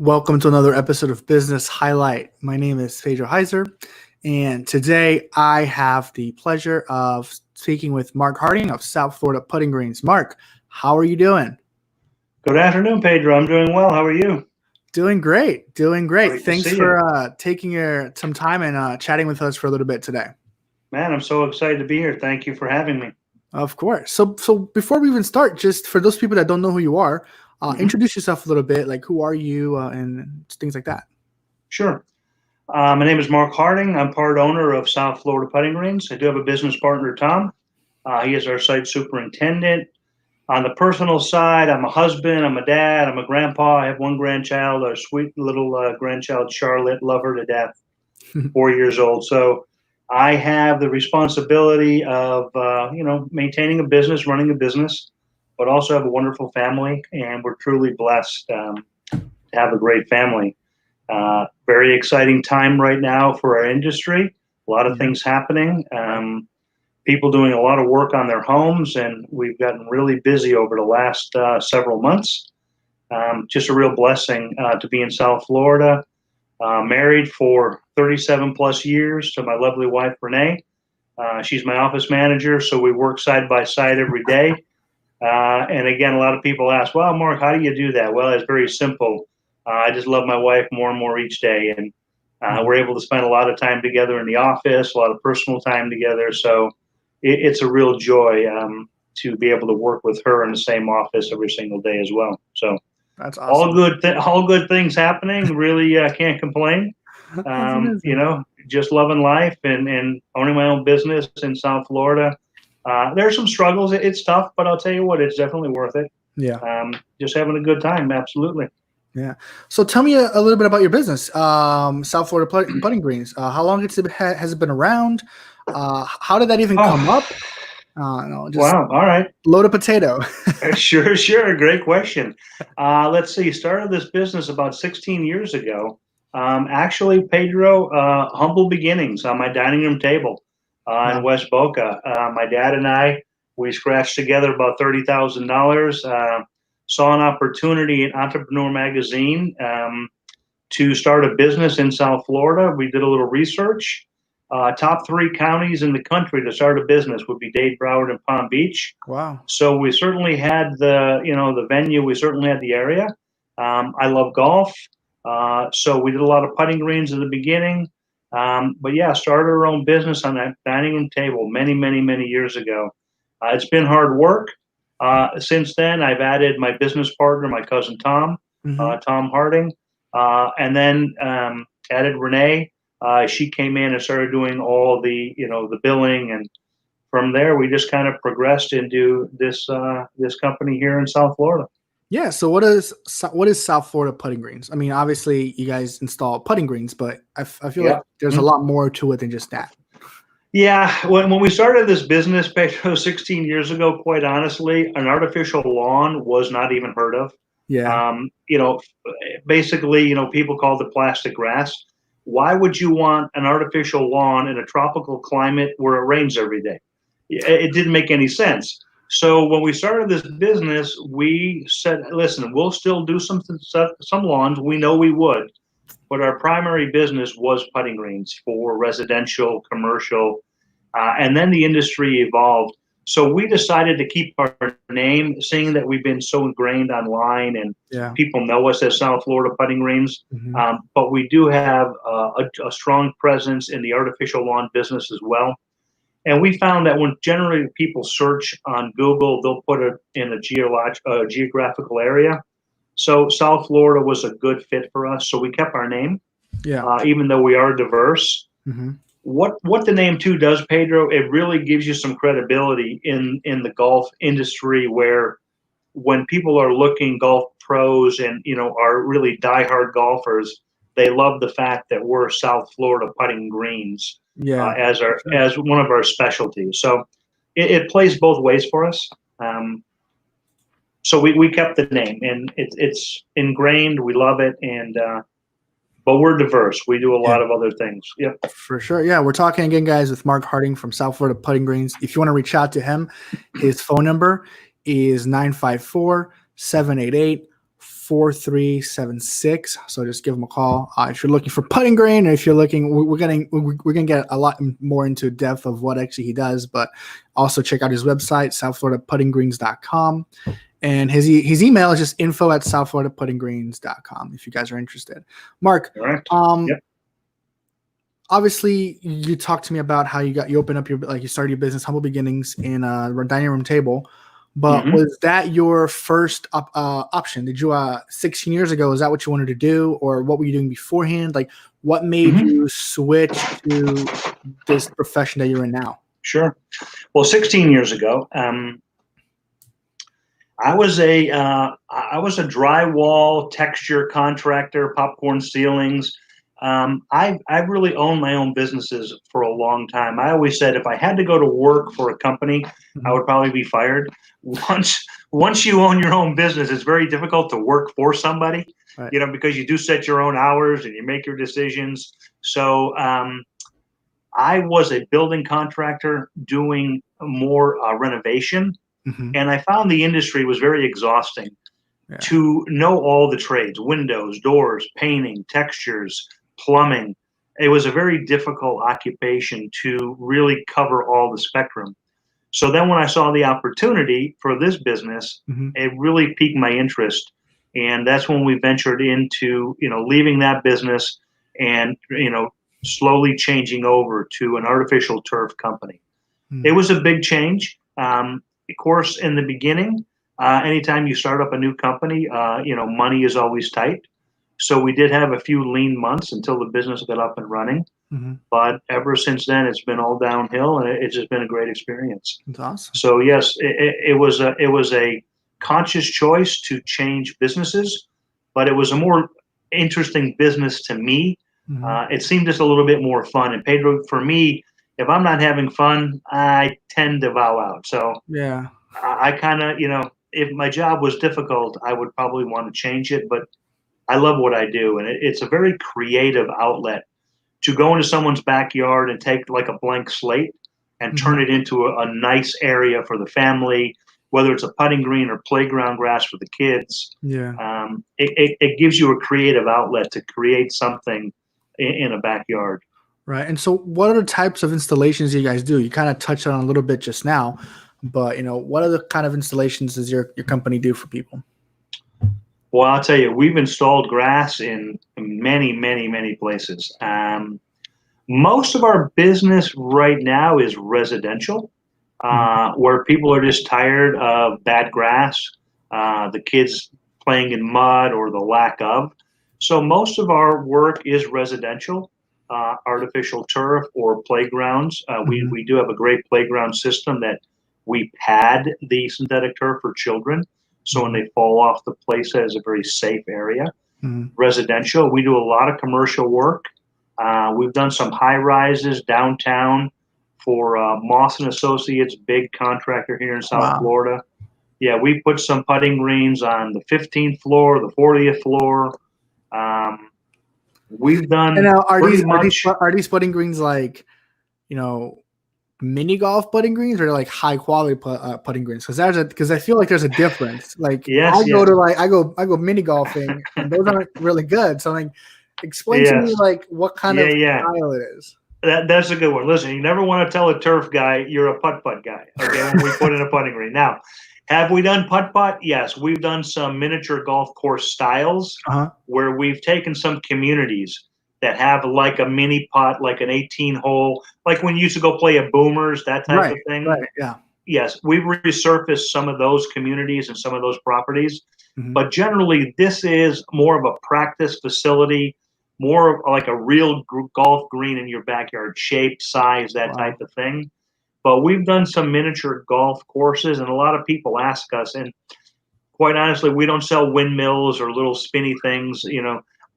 Welcome to another episode of Business Highlight. My name is Pedro Heizer, and today I have the pleasure of speaking with Mark Harding of South Florida Putting Greens. Mark, how are you doing? Good afternoon, Pedro. I'm doing well. How are you? Doing great. Great to Thanks see you. for taking some time and chatting with us for a little bit today. Man, I'm so excited to be here. Thank you for having me. Of course. So before we even start, just for those people that don't know who you are, Mhm. introduce yourself a little bit. Like, who are you and things like that. Sure. My name is Mark Harding. I'm part owner of South Florida Putting Greens. I do have a business partner, Tom. He is our site superintendent. On the personal side, I'm a husband, I'm a dad, I'm a grandpa. I have one grandchild, our sweet little grandchild, Charlotte. Love her to death, 4 years old. So I have the responsibility of, maintaining a business, running a business, but also have a wonderful family, and we're truly blessed to have a great family. Very exciting time right now for our industry. A lot of Yeah. things happening. People doing a lot of work on their homes, and we've gotten really busy over the last several months. Just a real blessing to be in South Florida. Married for 37 plus years to my lovely wife, Renee. She's my office manager, so we work side by side every day. And again, a lot of people ask, well, Mark, how do you do that? Well, it's very simple. I just love my wife more and more each day. And we're able to spend a lot of time together in the office, a lot of personal time together. So it's a real joy to be able to work with her in the same office every single day as well. So That's all awesome. good, all good things happening. Really can't complain. That's amazing. Just loving life and owning my own business in South Florida. There's some struggles. It's tough, but I'll tell you what, it's definitely worth it. Yeah. Just having a good time. Absolutely. Yeah. So tell me a little bit about your business, South Florida Putting Greens. How long has it been around? How did that even come up? Oh, Just wow. All right. load of potato. Sure. Great question. Let's see. Started this business about 16 years ago. Actually, Pedro, humble beginnings on my dining room table in Wow. West Boca. My dad and I, we scratched together about $30,000. Saw an opportunity in Entrepreneur Magazine to start a business in South Florida. We did a little research. Top three counties in the country to start a business would be Dade, Broward, and Palm Beach. Wow. So we certainly had the venue. We certainly had the area. I love golf, so we did a lot of putting greens in the beginning. But yeah, started our own business on that dining room table many years ago. It's been hard work. Since then, I've added my business partner, my cousin Tom, Hmm. Tom Harding, and then added Renee. She came in and started doing all the billing, and from there we just kind of progressed into this company here in South Florida. Yeah. So what is South Florida Putting Greens? I mean, obviously you guys install putting greens, but I feel like Yeah. there's a lot more to it than just that. Yeah, when we started this business, Pedro, 16 years ago, quite honestly, an artificial lawn was not even heard of. Yeah. Um, you know, Basically, people called it plastic grass. Why would you want an artificial lawn in a tropical climate where it rains every day? It didn't make any sense. So when we started this business, we said, listen, we'll still do some lawns. We know we would, but our primary business was putting greens for residential, commercial, and then the industry evolved. So we decided to keep our name, seeing that we've been so ingrained online and Yeah. people know us as South Florida Putting Greens. Hmm. But we do have a strong presence in the artificial lawn business as well. And we found that when generally people search on Google, they'll put it in a geographical area. So South Florida was a good fit for us. So we kept our name, Yeah. even though we are diverse. Hmm. What the name too does, Pedro, it really gives you some credibility in the golf industry, where when people are looking, golf pros and are really diehard golfers, they love the fact that we're South Florida Putting Greens Yeah. For sure. as one of our specialties. So it plays both ways for us. So we kept the name, and it's ingrained. We love it, and but we're diverse. We do a Yeah. lot of other things. Yep. For sure. Yeah. We're talking again, guys, with Mark Harding from South Florida Putting Greens. If you want to reach out to him, his phone number is 954-788-4444. 4376. So just give them a call if you're looking for putting green, or if you're looking. We're gonna get a lot more into depth of what actually he does, but also check out his website, southfloridaputtinggreens.com. And his email is just info@southfloridaputtinggreens.com if you guys are interested. Mark, Correct. Yep. Obviously you talked to me about how you opened up you started your business, humble beginnings, in a dining room table. But was that your first option? Did you 16 years ago, is that what you wanted to do, or what were you doing beforehand? Like, what made you switch to this profession that you're in now? Sure. Well, 16 years ago, I was a drywall texture contractor, popcorn ceilings. I've really owned my own businesses for a long time. I always said if I had to go to work for a company, I would probably be fired. Once you own your own business, it's very difficult to work for somebody, Right. because you do set your own hours and you make your decisions. So I was a building contractor doing more renovation. And I found the industry was very exhausting to know all the trades: windows, doors, painting, textures, plumbing. It was a very difficult occupation to really cover all the spectrum. So then when I saw the opportunity for this business, it really piqued my interest. And that's when we ventured into, leaving that business and, slowly changing over to an artificial turf company. It was a big change. Of course, in the beginning, anytime you start up a new company, money is always tight. So we did have a few lean months until the business got up and running. But ever since then, it's been all downhill, and it's just been a great experience. That's awesome. So yes, it was a conscious choice to change businesses, but it was a more interesting business to me. It seemed just a little bit more fun. And Pedro, for me, if I'm not having fun, I tend to bow out. So yeah, I kind of, if my job was difficult, I would probably want to change it. But I love what I do, and it's a very creative outlet to go into someone's backyard and take like a blank slate and turn it into a nice area for the family, whether it's a putting green or playground grass for the kids. It gives you a creative outlet to create something in a backyard. Right. And so what are the types of installations you guys do? You kind of touched on a little bit just now, but what are the kind of installations does your company do for people? Well, I'll tell you, we've installed grass in many, many, many places. Most of our business right now is residential, where people are just tired of bad grass, the kids playing in mud or the lack of. So most of our work is residential, artificial turf or playgrounds. We do have a great playground system that we pad the synthetic turf for children. So when they fall off the place, that is a very safe area. Residential, we do a lot of commercial work. We've done some high rises downtown for Moss and Associates, big contractor here in South Florida. Yeah, we put some putting greens on the 15th floor, the 40th floor. We've done. And now, are these putting greens like, mini golf putting greens, or like high quality putting greens? Because I feel like there's a difference. Like I go mini golfing, and those aren't really good. So like, explain to me like what kind of style it is. That's a good one. Listen, you never want to tell a turf guy you're a putt guy. Okay, when we put in a putting green. Now, have we done putt? Yes, we've done some miniature golf course styles where we've taken some communities that have like a mini putt, like an 18-hole, like when you used to go play at Boomers, that type of thing. Right, yeah. Yes, we've resurfaced some of those communities and some of those properties. But generally, this is more of a practice facility, more like a real golf green in your backyard, shape, size, that type of thing. But we've done some miniature golf courses, and a lot of people ask us, and quite honestly, we don't sell windmills or little spinny things,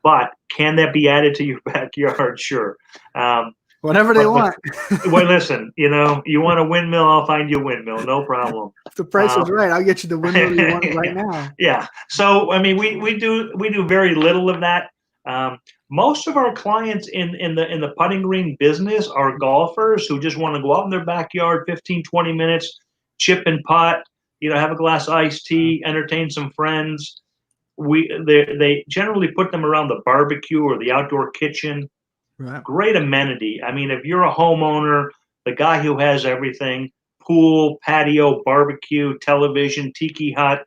but can that be added to your backyard? Sure. Whatever they want. Well, listen, you want a windmill, I'll find you a windmill, no problem. If the price is right, I'll get you the windmill you want right now. Yeah. So, I mean, we do very little of that. Most of our clients in the putting green business are golfers who just want to go out in their backyard 15, 20 minutes, chip and putt, have a glass of iced tea, entertain some friends. they generally put them around the barbecue or the outdoor kitchen. Right. Great amenity. I mean, if you're a homeowner, the guy who has everything, pool, patio, barbecue, television, tiki hut,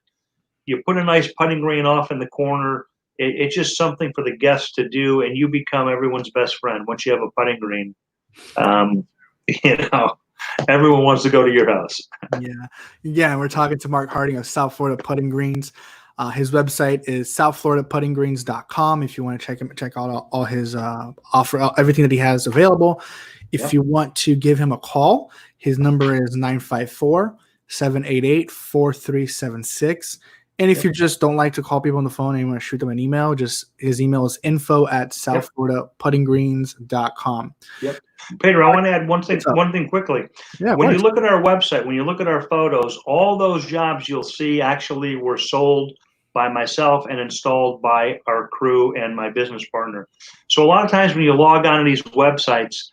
you put a nice putting green off in the corner. It's just something for the guests to do, and you become everyone's best friend once you have a putting green. Um, you know, everyone wants to go to your house. Yeah. Yeah. We're talking to Mark Harding of South Florida Putting Greens. His website is southfloridaputtinggreens.com. If you want to check out all his offer, everything that he has available. If Yep. you want to give him a call, his number is 954-788-4376. And if Yep. you just don't like to call people on the phone and you want to shoot them an email, just his email is info@southfloridaputtinggreens.com. Yep. Pedro, I want to add one thing quickly. Yeah, of When you course. look at our website, when you look at our photos, all those jobs you'll see actually were sold by myself and installed by our crew and my business partner. So a lot of times when you log on to these websites,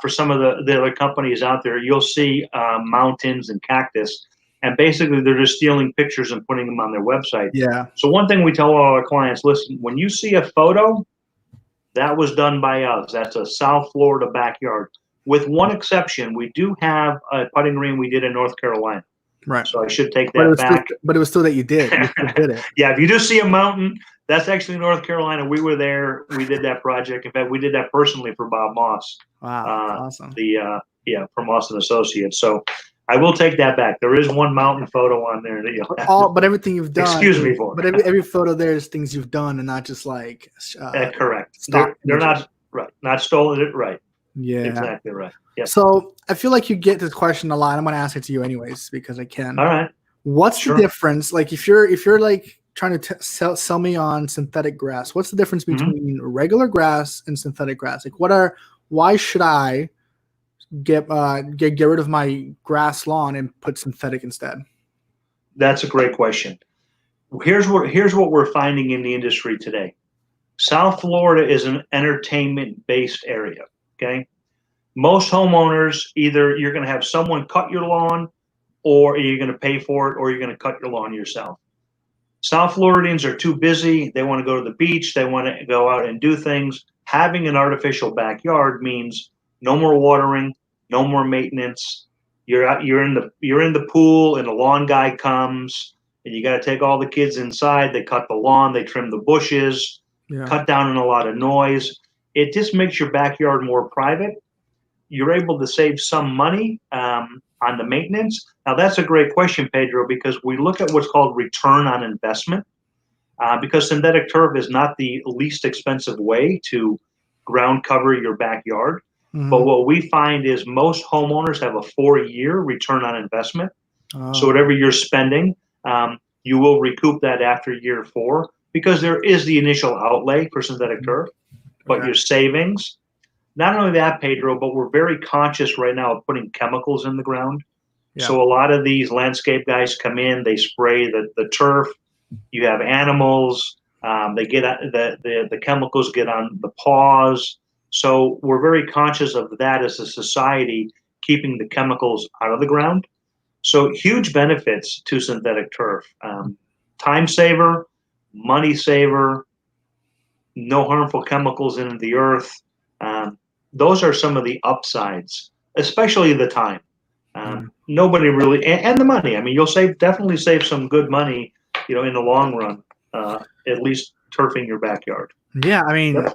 for some of the other companies out there, you'll see mountains and cactus, and basically they're just stealing pictures and putting them on their website. Yeah. So one thing we tell all our clients, listen, when you see a photo, that was done by us. That's a South Florida backyard. With one exception, we do have a putting green we did in North Carolina. Right. So I should take that back. But it was still that you did. You still did it. Yeah, if you do see a mountain, that's actually North Carolina. We were there. We did that project. In fact, we did that personally for Bob Moss. Wow, awesome. From Moss and Associates. So I will take that back. There is one mountain photo on there that you'll have but everything you've done. Excuse me for. But every photo there is things you've done and not just like. Correct. They're not right. Not stolen it. Right. Yeah. Exactly right. Yep. So I feel like you get this question a lot. I'm going to ask it to you anyways because I can. All right. What's the difference? Like if you're like trying to sell me on synthetic grass, what's the difference between regular grass and synthetic grass? Like why should I get rid of my grass lawn and put synthetic instead? That's a great question. Here's what we're finding in the industry today. South Florida is an entertainment-based area. Okay. Most homeowners, either you're going to have someone cut your lawn, or you're going to pay for it, or you're going to cut your lawn yourself. South Floridians are too busy. They want to go to the beach. They want to go out and do things. Having an artificial backyard means no more watering, no more maintenance. You're in the pool, and the lawn guy comes, and you got to take all the kids inside. They cut the lawn, they trim the bushes, cut down on a lot of noise. It just makes your backyard more private. You're able to save some money on the maintenance. Now, that's a great question, Pedro, because we look at what's called return on investment, because synthetic turf is not the least expensive way to ground cover your backyard. But what we find is most homeowners have a 4-year return on investment. So whatever you're spending, you will recoup that after year 4, because there is the initial outlay for synthetic turf, but your savings. Not only that, Pedro, but we're very conscious right now of putting chemicals in the ground. Yeah. So a lot of these landscape guys come in, they spray the turf. You have animals. They get the chemicals get on the paws. So we're very conscious of that as a society, keeping the chemicals out of the ground. So huge benefits to synthetic turf. Time saver, money saver, no harmful chemicals into the earth. Those are some of the upsides, especially the time. Nobody really, and the money. I mean, you'll definitely save some good money, in the long run, at least turfing your backyard. Yeah, I mean,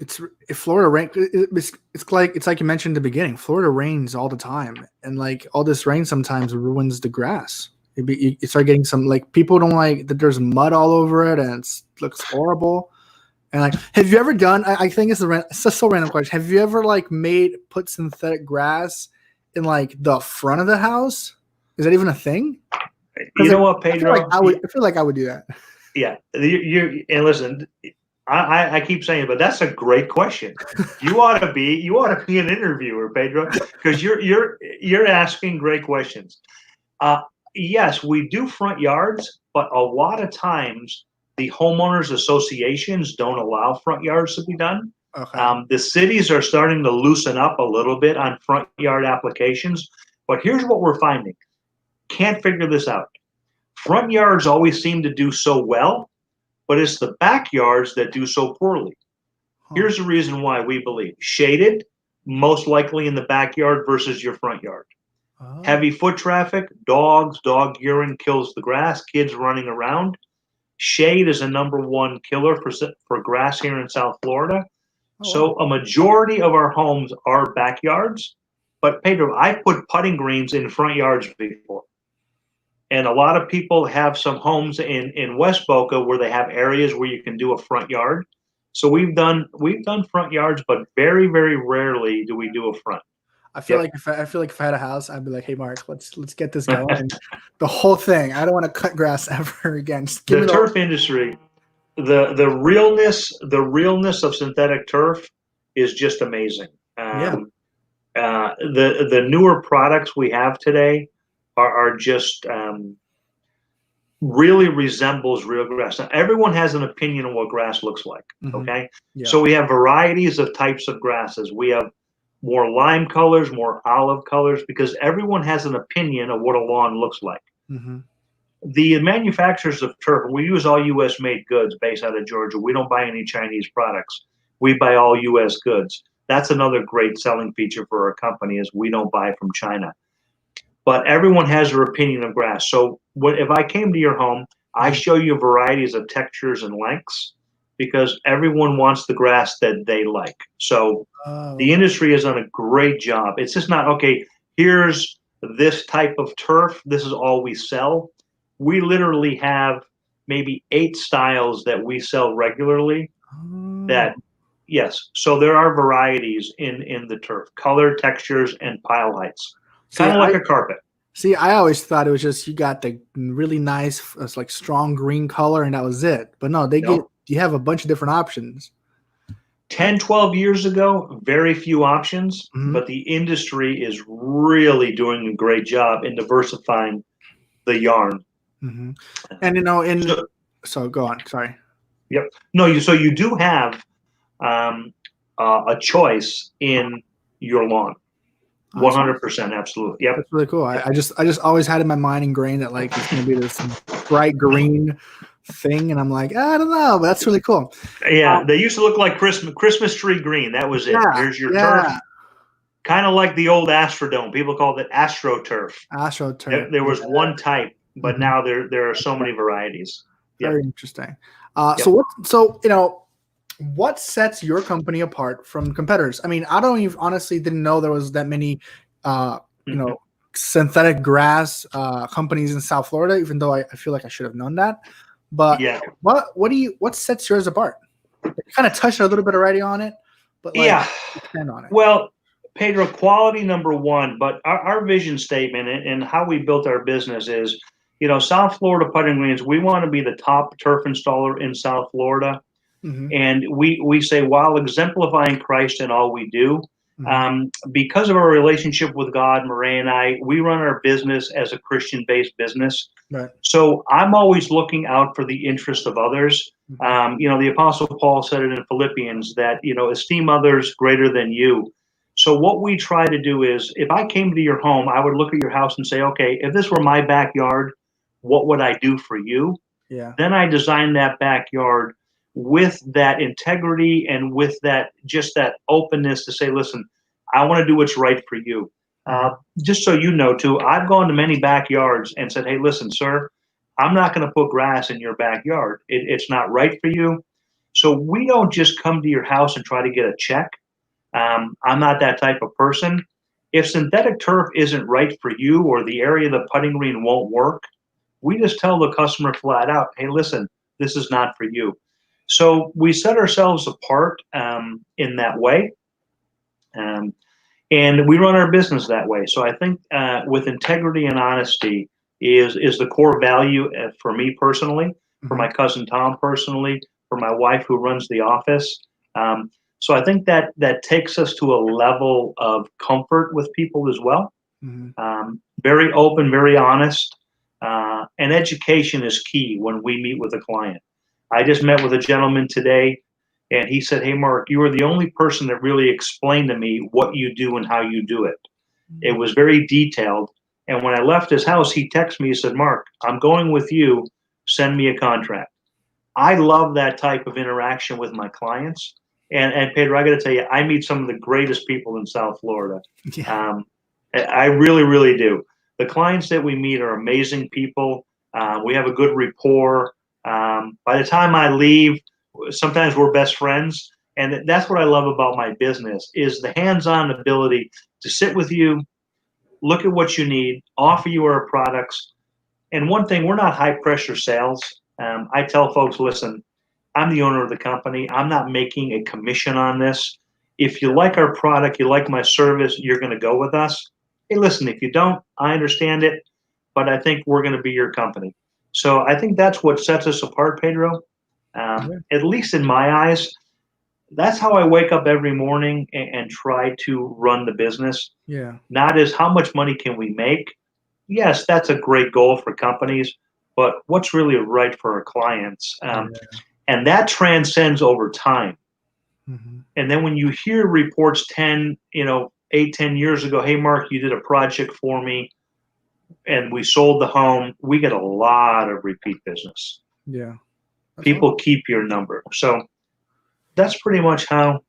if Florida rain, it's like you mentioned in the beginning. Florida rains all the time, and like all this rain sometimes ruins the grass. You start getting some, like, people don't like that there's mud all over it and it looks horrible. And like, have you ever done? I think it's a so random question. Have you ever put synthetic grass in like the front of the house? Is that even a thing? You know what, Pedro? I feel like I would do that. Yeah, and listen, I keep saying it, but that's a great question. You ought to be an interviewer, Pedro, because you're asking great questions. Yes, we do front yards, but a lot of times the homeowners associations don't allow front yards to be done. Okay. The cities are starting to loosen up a little bit on front yard applications, but here's what we're finding. Can't figure this out. Front yards always seem to do so well, but it's the backyards that do so poorly. Here's the reason why we believe. Shaded, most likely in the backyard versus your front yard. Oh. Heavy foot traffic, dogs, dog urine kills the grass, kids running around. Shade is a #1 killer for grass here in South Florida. Oh, So wow. a majority of our homes are backyards. But Pedro, I put putting greens in front yards before. And a lot of people have some homes in West Boca where they have areas where you can do a front yard. So we've done front yards, but very, very rarely do we do a front. I feel Yep. like if I had a house, I'd be like, hey Mark, let's get this going. And the whole thing. I don't want to cut grass ever again. Just give The me turf industry, the realness of synthetic turf is just amazing. Yeah. The newer products we have today are just really resembles real grass. Now, everyone has an opinion on what grass looks like. Okay, Yeah. so we have varieties of types of grasses. We have more lime colors, more olive colors, because everyone has an opinion of what a lawn looks like. Mm-hmm. The manufacturers of turf, we use all U.S. made goods based out of Georgia. We don't buy any Chinese products. We buy all U.S. goods. That's another great selling feature for our company is we don't buy from China. But everyone has their opinion of grass. So if I came to your home, I show you varieties of textures and lengths because everyone wants the grass that they like. So the industry has done a great job. It's just not, okay, here's this type of turf. This is all we sell. We literally have maybe 8 styles that we sell regularly that, yes. So there are varieties in the turf, color, textures, and pile heights. Kind of like a carpet. See, I always thought it was just you got the really nice, like strong green color, and that was it. But no, you have a bunch of different options. 10, 12 years ago, very few options, but the industry is really doing a great job in diversifying the yarn. Mm-hmm. And so go on. Sorry. Yep. No, so you do have a choice in your lawn. 100%, absolutely. Yep. That's really cool. I just always had in my mind ingrained that like it's gonna be this bright green thing, and I'm like, I don't know, but that's really cool. Yeah, they used to look like Christmas tree green. That was it. Here's your turf. Kind of like the old Astrodome. People called it AstroTurf. AstroTurf. There was one type, but now there are so many varieties. Very interesting. What sets your company apart from competitors? I mean, I don't even honestly didn't know there was that many, synthetic grass companies in South Florida. Even though I feel like I should have known that. But what sets yours apart? You kind of touched a little bit already on it, but expand on it. Well, Pedro, quality #1, but our vision statement and how we built our business is, South Florida Putting Greens. We want to be the top turf installer in South Florida. And we say, while exemplifying Christ in all we do, because of our relationship with God, Murray and I, we run our business as a Christian-based business. Right. So I'm always looking out for the interest of others. The Apostle Paul said it in Philippians that, esteem others greater than you. So what we try to do is, if I came to your home, I would look at your house and say, okay, if this were my backyard, what would I do for you? Yeah. Then I design that backyard with that integrity and with that openness to say, listen, I want to do what's right for you. Just so you know, too, I've gone to many backyards and said, hey, listen, sir, I'm not going to put grass in your backyard. It's not right for you. So we don't just come to your house and try to get a check. I'm not that type of person. If synthetic turf isn't right for you or the area of the putting green won't work, we just tell the customer flat out, hey, listen, this is not for you. So we set ourselves apart in that way, and we run our business that way. So I think with integrity and honesty is the core value for me personally, for my cousin Tom personally, for my wife who runs the office. So I think that takes us to a level of comfort with people as well. Very open, very honest, and education is key when we meet with a client. I just met with a gentleman today, and he said, hey, Mark, you are the only person that really explained to me what you do and how you do it. It was very detailed. And when I left his house, he texted me, he said, Mark, I'm going with you. Send me a contract. I love that type of interaction with my clients. And Pedro, I got to tell you, I meet some of the greatest people in South Florida. Yeah. I really, really do. The clients that we meet are amazing people. We have a good rapport. By the time I leave, sometimes we're best friends. And that's what I love about my business is the hands-on ability to sit with you, look at what you need, offer you our products. And one thing, we're not high-pressure sales. I tell folks, listen, I'm the owner of the company. I'm not making a commission on this. If you like our product, you like my service, you're going to go with us. Hey, listen, if you don't, I understand it, but I think we're going to be your company. So I think that's what sets us apart, Pedro. At least in my eyes, that's how I wake up every morning and try to run the business. Yeah. Not as how much money can we make? Yes, that's a great goal for companies, but what's really right for our clients? And that transcends over time. Mm-hmm. And then when you hear reports 10, 8, 10 years ago, hey, Mark, you did a project for me and we sold the home, we get a lot of repeat business. Yeah. People keep your number. So that's pretty much how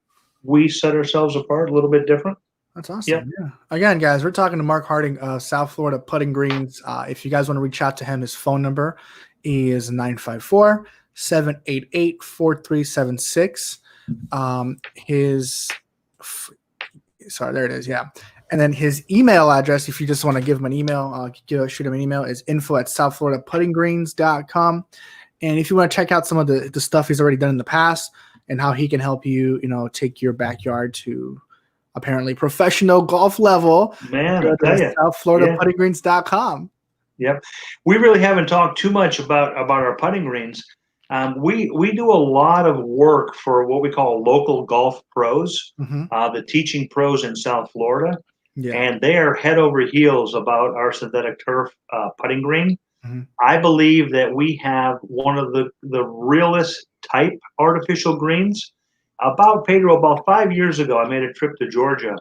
we set ourselves apart, a little bit different. That's awesome. Yeah. Again, guys, we're talking to Mark Harding of South Florida Putting Greens. If you guys want to reach out to him, his phone number is 954-788-4376. There it is. Yeah. And then his email address, if you just want to give him an email, shoot him an email, is info@southfloridaputtinggreens.com. And if you want to check out some of the stuff he's already done in the past and how he can help you, take your backyard to apparently professional golf level, man, I tell you, southfloridaputtinggreens.com. Yep. We really haven't talked too much about our putting greens. We do a lot of work for what we call local golf pros, the teaching pros in South Florida. Yeah. And they are head over heels about our synthetic turf putting green. I believe that we have one of the realest type artificial greens. Pedro, about 5 years ago, I made a trip to Georgia,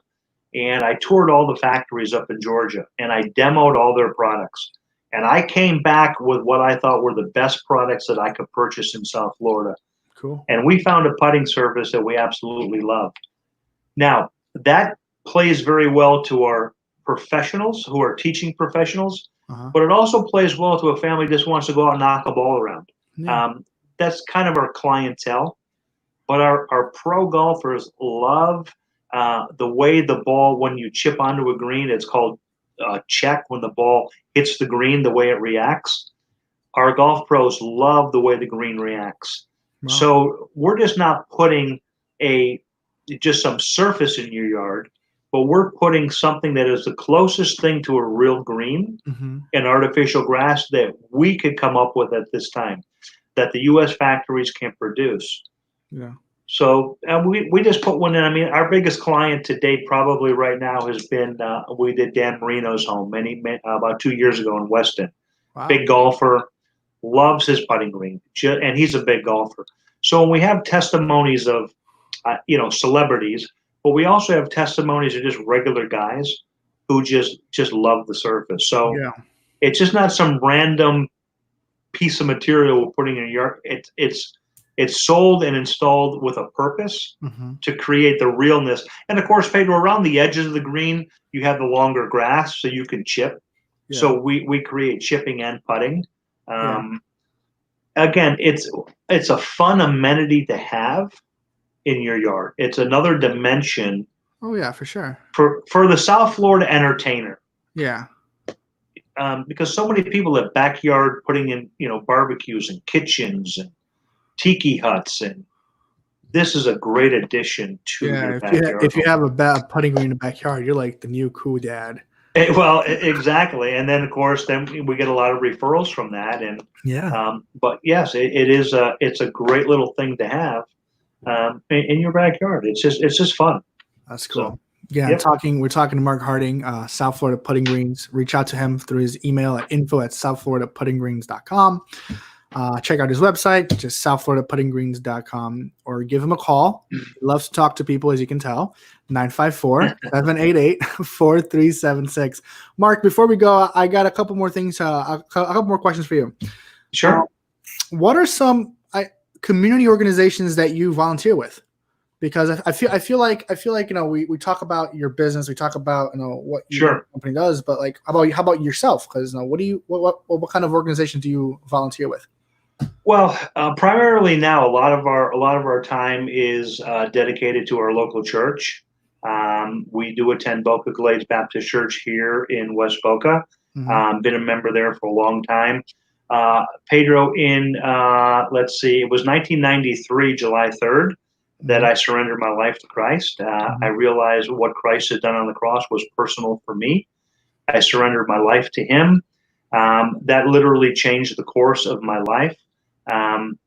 and I toured all the factories up in Georgia, and I demoed all their products. And I came back with what I thought were the best products that I could purchase in South Florida. Cool. And we found a putting service that we absolutely love. Now, that plays very well to our professionals who are teaching professionals, but it also plays well to a family who just wants to go out and knock a ball around. Yeah. That's kind of our clientele. But our pro golfers love the way the ball, when you chip onto a green, it's called check, when the ball hits the green, the way it reacts. Our golf pros love the way the green reacts. Wow. So we're just not putting just some surface in your yard, but we're putting something that is the closest thing to a real green and artificial grass that we could come up with at this time, that the U.S. factories can produce. Yeah. So we just put one in. I mean, our biggest client to date probably right now has been, we did Dan Marino's home about 2 years ago in Weston. Wow. Big golfer, loves his putting green, and he's a big golfer. So when we have testimonies of, celebrities, but we also have testimonies of just regular guys who just love the surface. So yeah. It's just not some random piece of material we're putting in your yard. It's sold and installed with a purpose to create the realness. And of course, Pedro, around the edges of the green, you have the longer grass so you can chip. Yeah. So we create chipping and putting. Again, it's a fun amenity to have in your yard. It's another dimension. Oh yeah, for sure. For the South Florida entertainer. Yeah. Because so many people have backyard putting in, barbecues and kitchens and tiki huts, and this is a great addition to your backyard. If you have a putting green in the backyard, you're like the new cool dad. Well, exactly. And then of course, then we get a lot of referrals from that. And yeah. But yes, it's a great little thing to have in your backyard. It's just fun. That's cool. So, yeah, yep. We're talking to Mark Harding, South Florida Putting Greens. Reach out to him through his email at info@southfloridaputtinggreens.com. Check out his website, just southfloridaputtinggreens.com, or give him a call. He loves to talk to people, as you can tell. 954-788-4376. Mark, before we go, I got a couple more things, a couple more questions for you. Sure. What are some? community organizations that you volunteer with? Because I feel like we talk about your business, we talk about what your Sure. company does, but like how about yourself? Because what kind of organization do you volunteer with? Well, primarily now, a lot of our time is dedicated to our local church. We do attend Boca Glades Baptist Church here in West Boca. Hmm. Been a member there for a long time. Pedro, in let's see, it was 1993, July 3rd, that Hmm. I surrendered my life to Christ. I Hmm. realized what Christ had done on the cross was personal for me. I surrendered my life to Him. That literally changed the course of my life. Um,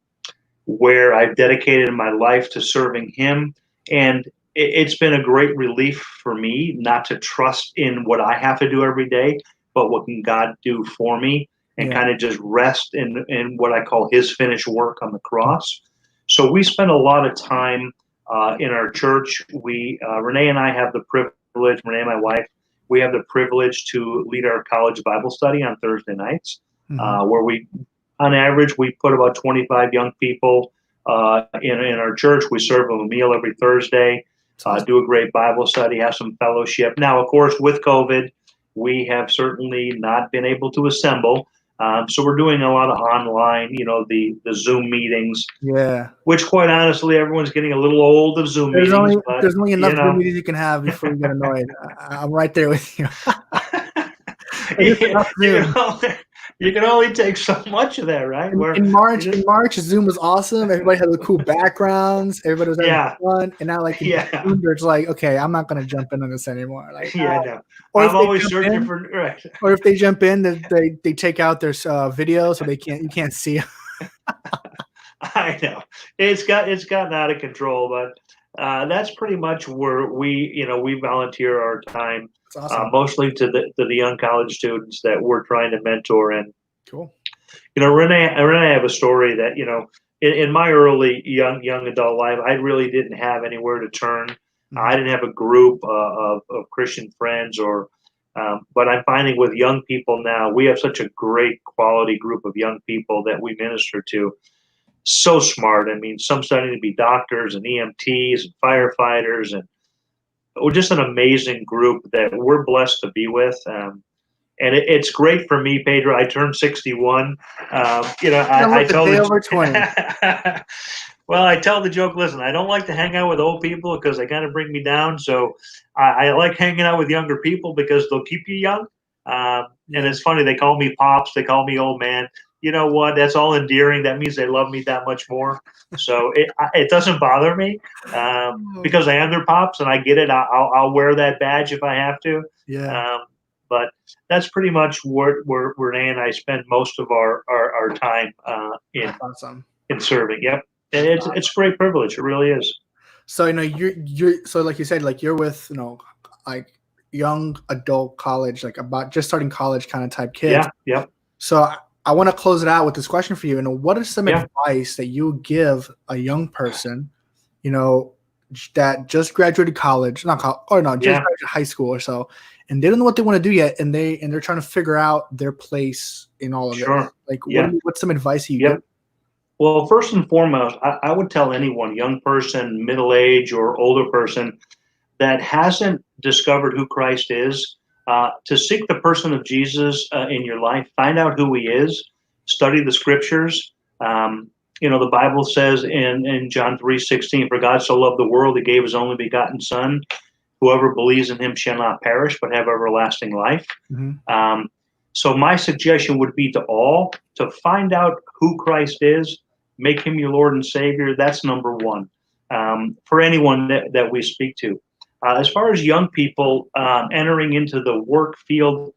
where I've dedicated my life to serving Him. And it's been a great relief for me not to trust in what I have to do every day, but what can God do for me, and Yeah. kind of just rest in what I call His finished work on the cross. So we spend a lot of time in our church. Renee and I have the privilege, Renee, my wife, we have the privilege to lead our college Bible study on Thursday nights, Hmm. where on average, we put about 25 young people in our church. We serve them a meal every Thursday, It's awesome. do a great Bible study, have some fellowship. Now, of course, with COVID, we have certainly not been able to assemble. So we're doing a lot of online, the Zoom meetings, Yeah. which quite honestly, everyone's getting a little old of Zoom meetings, but There's only enough Zoom meetings you can have before you get annoyed. I'm right there with you. There's you, enough you can Zoom. only, you can only take so much of that, right? Where In you just, March, Zoom was awesome. Everybody had the cool backgrounds. Everybody was having yeah, fun. And now, like in yeah. June, it's like, okay, I'm not gonna jump in on this anymore. Like, Yeah, no. or if I'm they always jump searching in, for right. they take out their video so you can't see. I know it's gotten out of control, but that's pretty much where we volunteer our time, It's awesome. mostly to the young college students that we're trying to mentor. And Cool. Renee, I have a story that in my early young adult life, I really didn't have anywhere to turn. Hmm. I didn't have a group of Christian friends, but I'm finding with young people now, we have such a great quality group of young people that we minister to. So smart. I mean, some studying to be doctors and EMTs and firefighters, and we're just an amazing group that we're blessed to be with. And it's great for me, Pedro. I turned 61. Don't I look a tell day the over 20. well, I tell the joke. Listen, I don't like to hang out with old people because they kind of bring me down. So I like hanging out with younger people because they'll keep you young. And Yeah. it's funny. They call me pops. They call me old man. You know what? That's all endearing. That means they love me that much more. So it doesn't bother me Oh. because I am their pops, and I get it. I'll wear that badge if I have to. Yeah. Um, but that's pretty much where Renee and I spend most of our time That's awesome. in serving. Yep, and That's it's awesome. a great privilege. It really is. So you're so like you said, like you're with like young adult college, like about just starting college kind of type kids. Yeah, yep, So I want to close it out with this question for you. What is some yeah, advice that you would give a young person, you know, that just graduated college, not college, or no, just yeah, graduated high school or so, and they don't know what they want to do yet, and they're trying to figure out their place in all of this. sure, Like, yeah, what's some advice you give? yep. Well, first and foremost, I would tell anyone, young person, middle age, or older person, that hasn't discovered who Christ is, to seek the person of Jesus in your life. Find out who He is. Study the Scriptures. Um, the Bible says in John 3:16, "For God so loved the world, He gave His only begotten Son. Whoever believes in Him shall not perish, but have everlasting life." Hmm. Um, so my suggestion would be to all to find out who Christ is, make Him your Lord and Savior. That's number one for anyone that we speak to. As far as young people entering into the work field,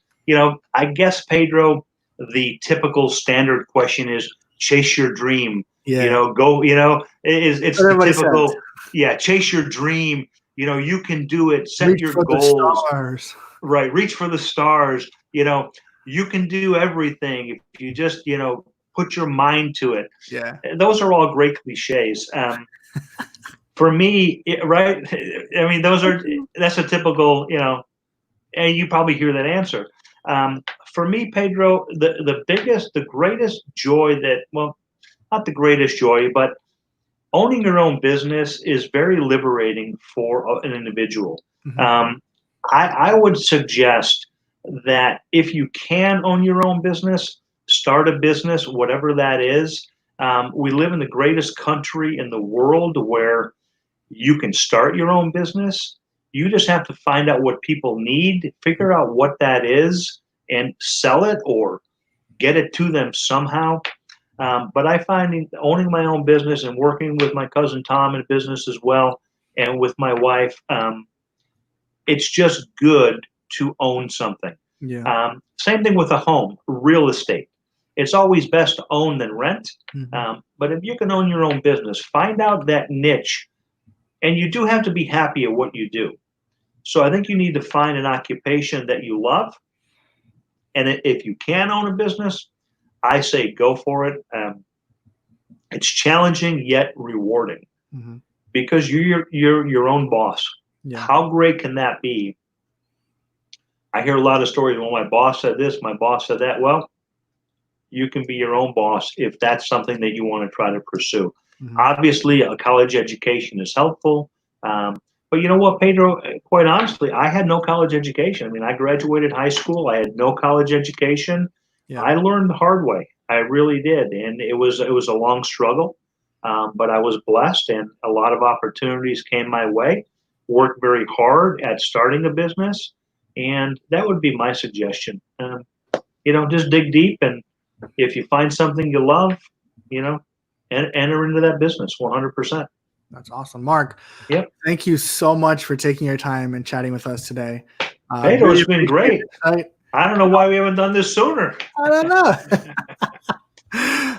I guess, Pedro, the typical standard question is chase your dream. Yeah, Go. It's what the everybody says. typical, yeah, chase your dream. You can do it. Set Reach your for the goals. stars. Right. Reach for the stars. You can do everything if you just put your mind to it. Yeah. Those are all great cliches. For me, right? I mean, that's a typical, and you probably hear that answer. For me, Pedro, the greatest joy well, not the greatest joy, but owning your own business is very liberating for an individual. Mhm. I would suggest that if you can own your own business, start a business, whatever that is. We live in the greatest country in the world where you can start your own business. You just have to find out what people need, figure out what that is, and sell it or get it to them somehow. But I find owning my own business and working with my cousin Tom in business as well, and with my wife, it's just good to own something. Yeah. Same thing with a home, real estate. It's always best to own than rent. Mhm. But if you can own your own business, find out that niche, and you do have to be happy at what you do. So I think you need to find an occupation that you love. And if you can own a business, I say go for it. It's challenging yet rewarding Mhm. because you're your own boss. Yeah. How great can that be? I hear a lot of stories. Well, my boss said this, my boss said that. Well, you can be your own boss if that's something that you want to try to pursue. Mhm. Obviously, a college education is helpful. But you know what, Pedro? Quite honestly, I had no college education. I mean, I graduated high school. I had no college education. Yeah. I learned the hard way. I really did, and it was a long struggle. But I was blessed, and a lot of opportunities came my way. Worked very hard at starting a business, and that would be my suggestion. Just dig deep, and if you find something you love, you know, enter into that business 100%. That's awesome. Mark, Yep. thank you so much for taking your time and chatting with us today. Pedro, Really it's been appreciate great. it. I don't know why we haven't done this sooner. I don't know.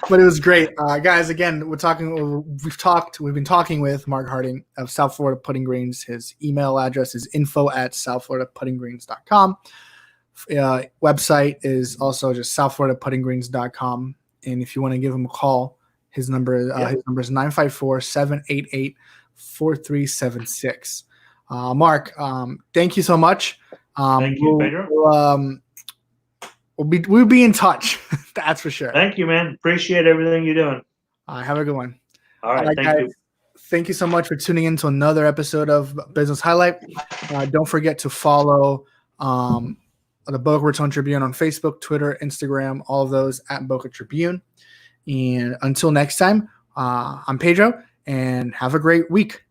But it was great. Guys, again, we've been talking with Mark Harding of South Florida Pudding Greens. His email address is info@southfloridapuddinggreens.com. Website is also just southfloridapuddinggreens.com. And if you want to give him a call, his number is 954-788-4376. Mark, thank you so much. Thank you, Pedro. We'll be in touch. That's for sure. Thank you, man. Appreciate everything you're doing. Have a good one. All right, thank guys. you. Thank you so much for tuning in to another episode of Business Highlight. Don't forget to follow the Boca Raton Tribune on Facebook, Twitter, Instagram, all of those at Boca Tribune. And until next time, I'm Pedro, and have a great week.